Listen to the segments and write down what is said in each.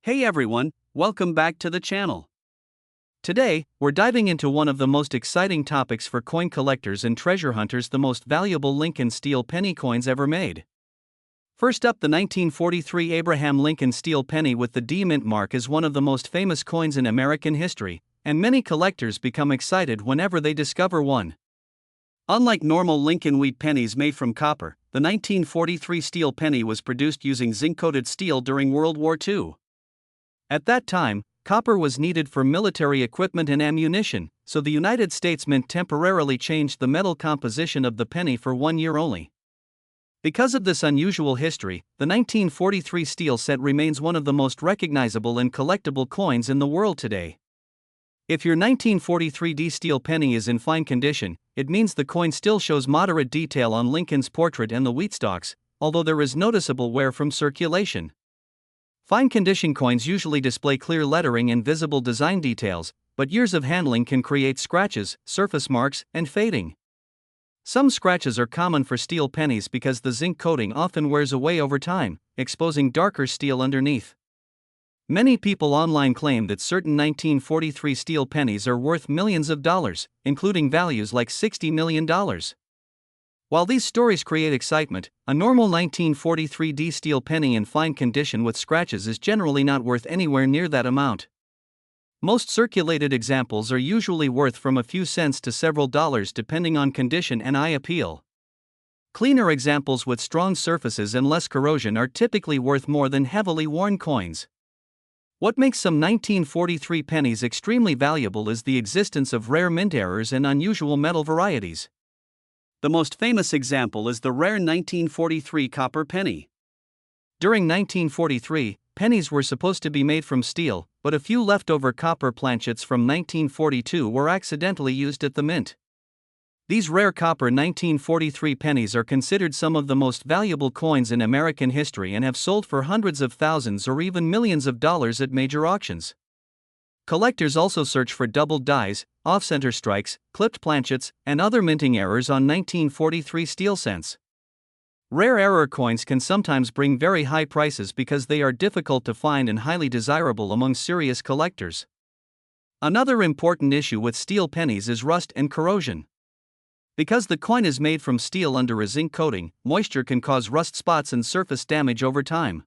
Hey everyone, welcome back to the channel. Today, we're diving into one of the most exciting topics for coin collectors and treasure hunters: the most valuable Lincoln steel penny coins ever made. First up, the 1943 Abraham Lincoln steel penny with the D mint mark is one of the most famous coins in American history, and many collectors become excited whenever they discover one. Unlike normal Lincoln wheat pennies made from copper, the 1943 steel penny was produced using zinc-coated steel during World War II. At that time, copper was needed for military equipment and ammunition, so the United States Mint temporarily changed the metal composition of the penny for 1 year only. Because of this unusual history, the 1943 steel set remains one of the most recognizable and collectible coins in the world today. If your 1943 D steel penny is in fine condition, it means the coin still shows moderate detail on Lincoln's portrait and the wheat stalks, although there is noticeable wear from circulation. Fine condition coins usually display clear lettering and visible design details, but years of handling can create scratches, surface marks, and fading. Some scratches are common for steel pennies because the zinc coating often wears away over time, exposing darker steel underneath. Many people online claim that certain 1943 steel pennies are worth millions of dollars, including values like $60 million. While these stories create excitement, a normal 1943 D steel penny in fine condition with scratches is generally not worth anywhere near that amount. Most circulated examples are usually worth from a few cents to several dollars depending on condition and eye appeal. Cleaner examples with strong surfaces and less corrosion are typically worth more than heavily worn coins. What makes some 1943 pennies extremely valuable is the existence of rare mint errors and unusual metal varieties. The most famous example is the rare 1943 copper penny. During 1943, pennies were supposed to be made from steel, but a few leftover copper planchets from 1942 were accidentally used at the mint. These rare copper 1943 pennies are considered some of the most valuable coins in American history and have sold for hundreds of thousands or even millions of dollars at major auctions. Collectors also search for doubled dies, off-center strikes, clipped planchets, and other minting errors on 1943 steel cents. Rare error coins can sometimes bring very high prices because they are difficult to find and highly desirable among serious collectors. Another important issue with steel pennies is rust and corrosion. Because the coin is made from steel under a zinc coating, moisture can cause rust spots and surface damage over time.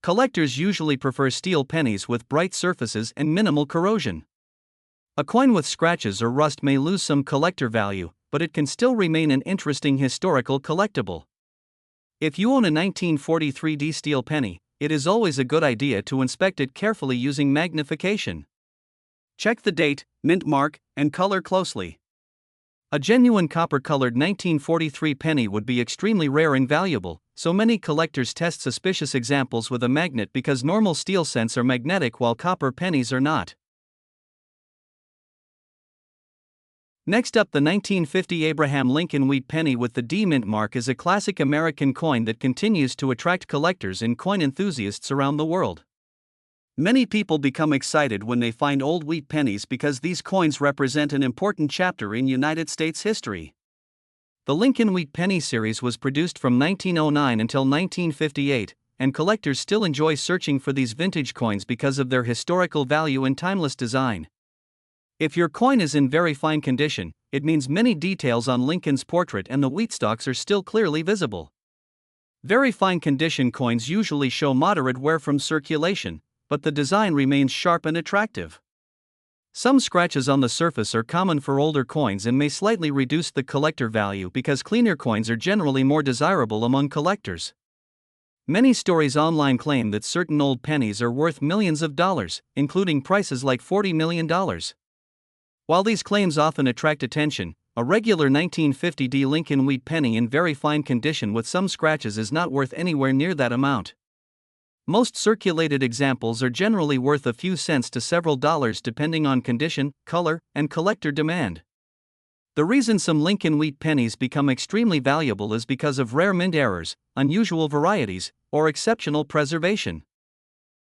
Collectors usually prefer steel pennies with bright surfaces and minimal corrosion. A coin with scratches or rust may lose some collector value, but it can still remain an interesting historical collectible. If you own a 1943 D steel penny, it is always a good idea to inspect it carefully using magnification. Check the date, mint mark, and color closely. A genuine copper-colored 1943 penny would be extremely rare and valuable, so many collectors test suspicious examples with a magnet because normal steel cents are magnetic while copper pennies are not. Next up, the 1950 Abraham Lincoln wheat penny with the D mint mark is a classic American coin that continues to attract collectors and coin enthusiasts around the world. Many people become excited when they find old wheat pennies because these coins represent an important chapter in United States history. The Lincoln Wheat Penny series was produced from 1909 until 1958, and collectors still enjoy searching for these vintage coins because of their historical value and timeless design. If your coin is in very fine condition, it means many details on Lincoln's portrait and the wheat stalks are still clearly visible. Very fine condition coins usually show moderate wear from circulation, but the design remains sharp and attractive. Some scratches on the surface are common for older coins and may slightly reduce the collector value because cleaner coins are generally more desirable among collectors. Many stories online claim that certain old pennies are worth millions of dollars, including prices like $40 million. While these claims often attract attention, a regular 1950 D Lincoln wheat penny in very fine condition with some scratches is not worth anywhere near that amount. Most circulated examples are generally worth a few cents to several dollars depending on condition, color, and collector demand. The reason some Lincoln wheat pennies become extremely valuable is because of rare mint errors, unusual varieties, or exceptional preservation.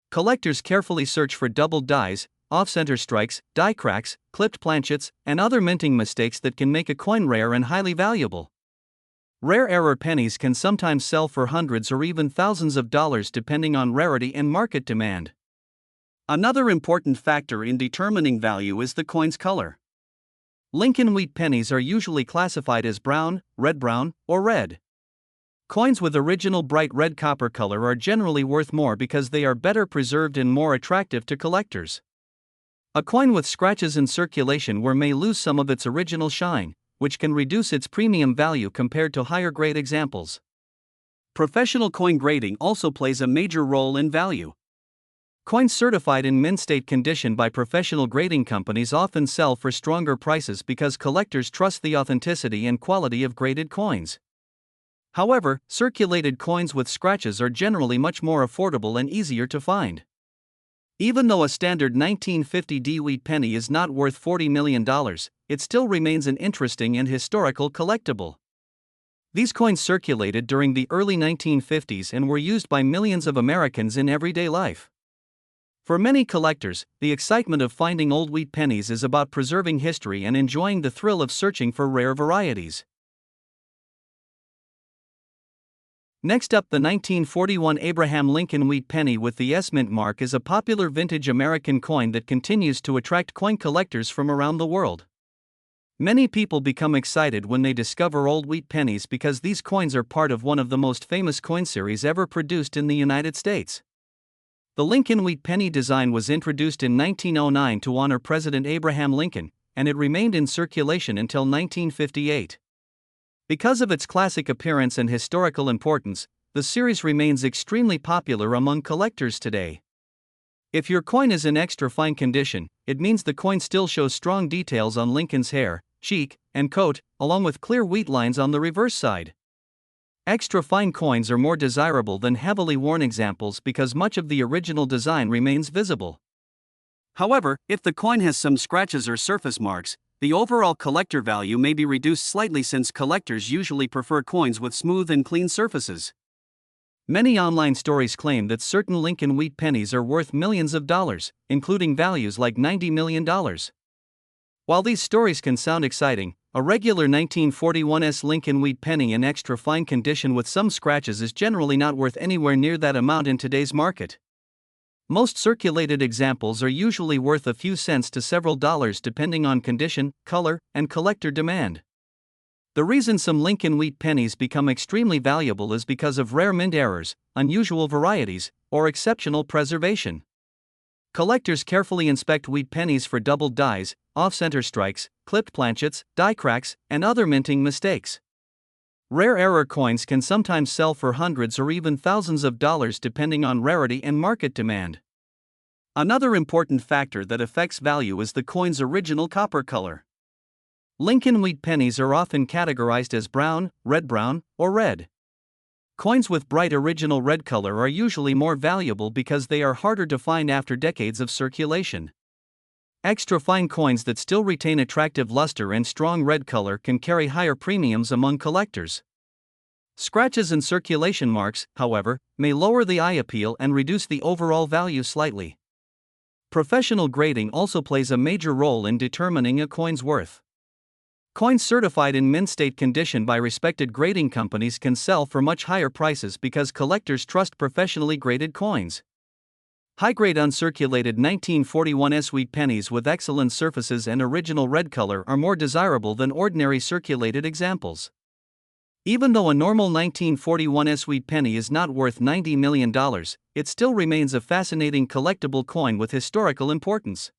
Collectors carefully search for doubled dies, off-center strikes, die cracks, clipped planchets, and other minting mistakes that can make a coin rare and highly valuable. Rare error pennies can sometimes sell for hundreds or even thousands of dollars depending on rarity and market demand. Another important factor in determining value is the coin's color. Lincoln wheat pennies are usually classified as brown, red-brown, or red. Coins with original bright red copper color are generally worth more because they are better preserved and more attractive to collectors. A coin with scratches in circulation may lose some of its original shine, which can reduce its premium value compared to higher grade examples. Professional coin grading also plays a major role in value. Coins certified in mint state condition by professional grading companies often sell for stronger prices because collectors trust the authenticity and quality of graded coins. However, circulated coins with scratches are generally much more affordable and easier to find. Even though a standard 1950 wheat penny is not worth $40 million, it still remains an interesting and historical collectible. These coins circulated during the early 1950s and were used by millions of Americans in everyday life. For many collectors, the excitement of finding old wheat pennies is about preserving history and enjoying the thrill of searching for rare varieties. Next up, the 1941 Abraham Lincoln wheat penny with the S mint mark is a popular vintage American coin that continues to attract coin collectors from around the world. Many people become excited when they discover old wheat pennies because these coins are part of one of the most famous coin series ever produced in the United States. The Lincoln wheat penny design was introduced in 1909 to honor President Abraham Lincoln, and it remained in circulation until 1958. Because of its classic appearance and historical importance, the series remains extremely popular among collectors today. If your coin is in extra fine condition, it means the coin still shows strong details on Lincoln's hair, cheek, and coat, along with clear wheat lines on the reverse side. Extra fine coins are more desirable than heavily worn examples because much of the original design remains visible. However, if the coin has some scratches or surface marks, the overall collector value may be reduced slightly since collectors usually prefer coins with smooth and clean surfaces. Many online stories claim that certain Lincoln wheat pennies are worth millions of dollars, including values like $90 million. While these stories can sound exciting, a regular 1941's Lincoln wheat penny in extra fine condition with some scratches is generally not worth anywhere near that amount in today's market. Most circulated examples are usually worth a few cents to several dollars depending on condition, color, and collector demand. The reason some Lincoln wheat pennies become extremely valuable is because of rare mint errors, unusual varieties, or exceptional preservation. Collectors carefully inspect wheat pennies for doubled dies, off-center strikes, clipped planchets, die cracks, and other minting mistakes. Rare error coins can sometimes sell for hundreds or even thousands of dollars depending on rarity and market demand. Another important factor that affects value is the coin's original copper color. Lincoln wheat pennies are often categorized as brown, red-brown, or red. Coins with bright original red color are usually more valuable because they are harder to find after decades of circulation. Extra fine coins that still retain attractive luster and strong red color can carry higher premiums among collectors. Scratches and circulation marks, however, may lower the eye appeal and reduce the overall value slightly. Professional grading also plays a major role in determining a coin's worth. Coins certified in mint state condition by respected grading companies can sell for much higher prices because collectors trust professionally graded coins. High-grade uncirculated 1941's wheat pennies with excellent surfaces and original red color are more desirable than ordinary circulated examples. Even though a normal 1941's wheat penny is not worth $90 million, it still remains a fascinating collectible coin with historical importance.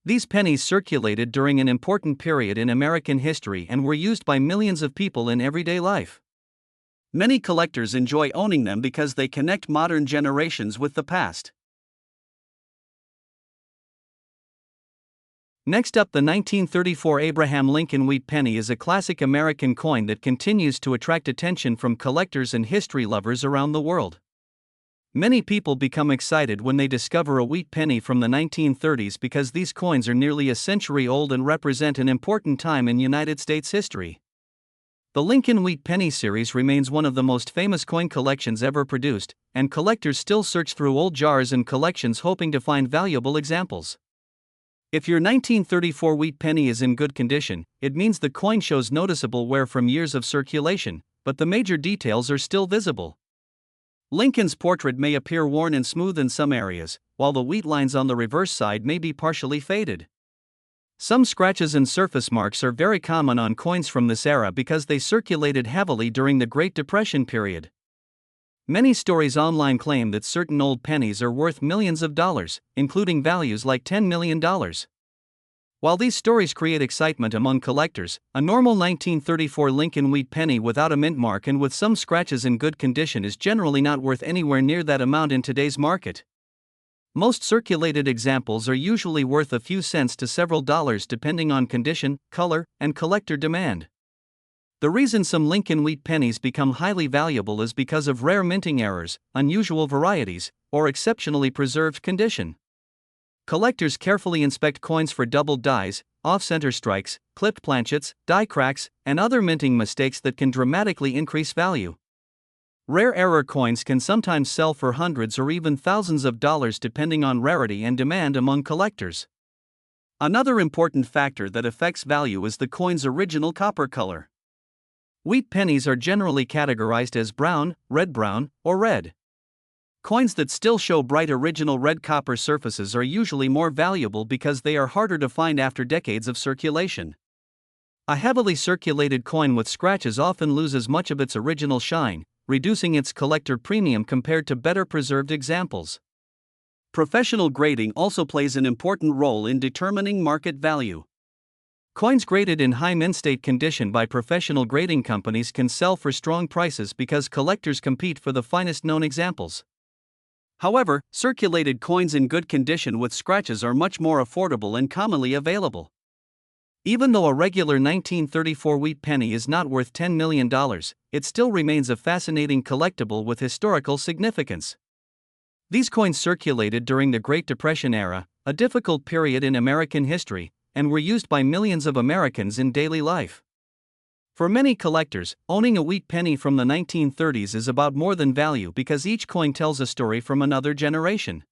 These pennies circulated during an important period in American history and were used by millions of people in everyday life. Many collectors enjoy owning them because they connect modern generations with the past. Next up, the 1934 Abraham Lincoln wheat penny is a classic American coin that continues to attract attention from collectors and history lovers around the world. Many people become excited when they discover a wheat penny from the 1930s because these coins are nearly a century old and represent an important time in United States history. The Lincoln wheat penny series remains one of the most famous coin collections ever produced, and collectors still search through old jars and collections hoping to find valuable examples. If your 1934 wheat penny is in good condition, it means the coin shows noticeable wear from years of circulation, but the major details are still visible. Lincoln's portrait may appear worn and smooth in some areas, while the wheat lines on the reverse side may be partially faded. Some scratches and surface marks are very common on coins from this era because they circulated heavily during the Great Depression period. Many stories online claim that certain old pennies are worth millions of dollars, including values like $10 million. While these stories create excitement among collectors, a normal 1934 Lincoln wheat penny without a mint mark and with some scratches in good condition is generally not worth anywhere near that amount in today's market. Most circulated examples are usually worth a few cents to several dollars depending on condition, color, and collector demand. The reason some Lincoln wheat pennies become highly valuable is because of rare minting errors, unusual varieties, or exceptionally preserved condition. Collectors carefully inspect coins for doubled dies, off-center strikes, clipped planchets, die cracks, and other minting mistakes that can dramatically increase value. Rare error coins can sometimes sell for hundreds or even thousands of dollars depending on rarity and demand among collectors. Another important factor that affects value is the coin's original copper color. Wheat pennies are generally categorized as brown, red-brown, or red. Coins that still show bright original red copper surfaces are usually more valuable because they are harder to find after decades of circulation. A heavily circulated coin with scratches often loses much of its original shine, reducing its collector premium compared to better preserved examples. Professional grading also plays an important role in determining market value. Coins graded in high mint state condition by professional grading companies can sell for strong prices because collectors compete for the finest known examples. However, circulated coins in good condition with scratches are much more affordable and commonly available. Even though a regular 1934 wheat penny is not worth $10 million, it still remains a fascinating collectible with historical significance. These coins circulated during the Great Depression era, a difficult period in American history, and were used by millions of Americans in daily life. For many collectors, owning a wheat penny from the 1930s is about more than value because each coin tells a story from another generation.